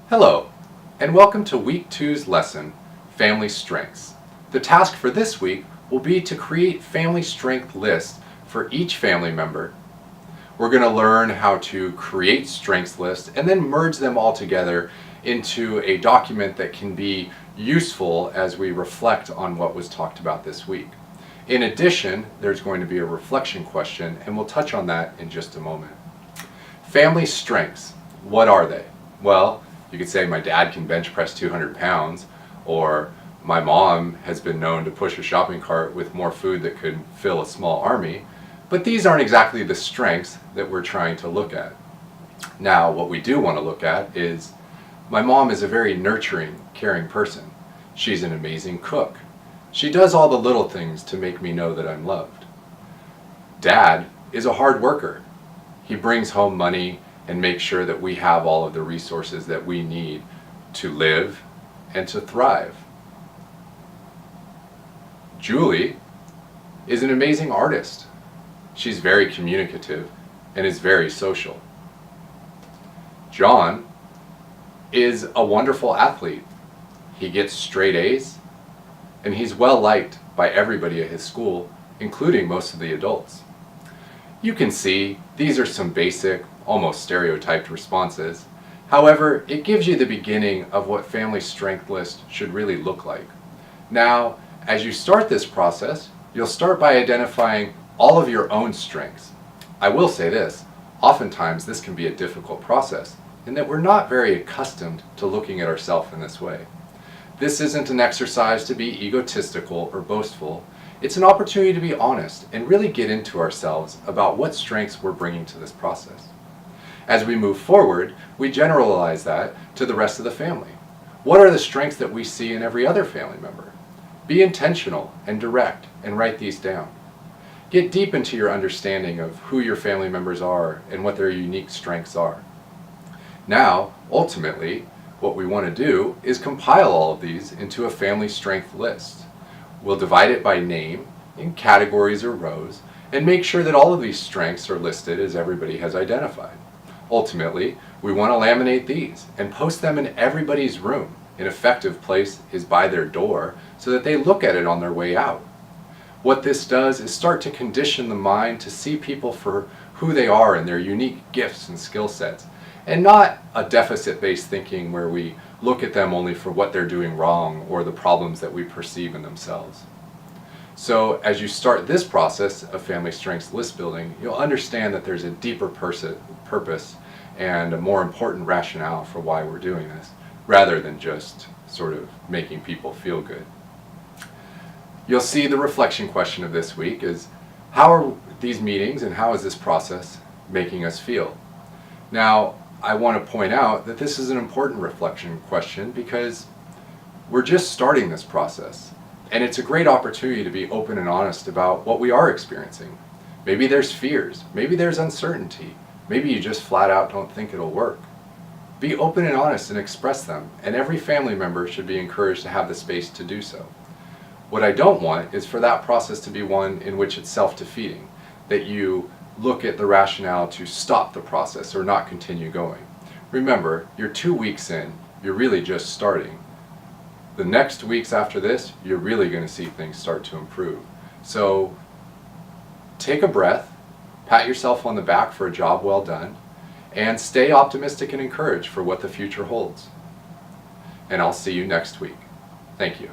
Hello, and welcome to Week 2's lesson, Family Strengths. The task for this week will be to create family strength lists for each family member. We're going to learn how to create strengths lists and then merge them all together into a document that can be useful as we reflect on what was talked about this week. In addition, there's going to be a reflection question, and we'll touch on that in just a moment. Family strengths, what are they? Well, you could say my dad can bench press 200 pounds, or my mom has been known to push a shopping cart with more food that could fill a small army, but these aren't exactly the strengths that we're trying to look at. Now, what we do want to look at is my mom is a very nurturing, caring person. She's an amazing cook. She does all the little things to make me know that I'm loved. Dad is a hard worker. He brings home money and make sure that we have all of the resources that we need to live and to thrive. Julie is an amazing artist. She's very communicative and is very social. John is a wonderful athlete. He gets straight A's, and he's well liked by everybody at his school, including most of the adults. You can see these are some basic, almost stereotyped responses. However, it gives you the beginning of what family strength list should really look like. Now, as you start this process, you'll start by identifying all of your own strengths. I will say this, oftentimes this can be a difficult process in that we're not very accustomed to looking at ourselves in this way. This isn't an exercise to be egotistical or boastful. It's an opportunity to be honest and really get into ourselves about what strengths we're bringing to this process. As we move forward, we generalize that to the rest of the family. What are the strengths that we see in every other family member? Be intentional and direct and write these down. Get deep into your understanding of who your family members are and what their unique strengths are. Now, ultimately, what we want to do is compile all of these into a family strength list. We'll divide it by name, in categories or rows, and make sure that all of these strengths are listed as everybody has identified. Ultimately, we want to laminate these and post them in everybody's room. An effective place is by their door so that they look at it on their way out. What this does is start to condition the mind to see people for who they are and their unique gifts and skill sets, and not a deficit-based thinking where we look at them only for what they're doing wrong or the problems that we perceive in themselves. So as you start this process of family strengths list building, you'll understand that there's a deeper purpose and a more important rationale for why we're doing this, rather than just sort of making people feel good. You'll see the reflection question of this week is, how are these meetings and how is this process making us feel? Now, I want to point out that this is an important reflection question because we're just starting this process. And it's a great opportunity to be open and honest about what we are experiencing. Maybe there's fears, maybe there's uncertainty, maybe you just flat out don't think it'll work. Be open and honest and express them, and every family member should be encouraged to have the space to do so. What I don't want is for that process to be one in which it's self-defeating, that you look at the rationale to stop the process or not continue going. Remember, you're 2 weeks in, you're really just starting. The next weeks after this, you're really going to see things start to improve. So take a breath, pat yourself on the back for a job well done, and stay optimistic and encouraged for what the future holds. And I'll see you next week. Thank you.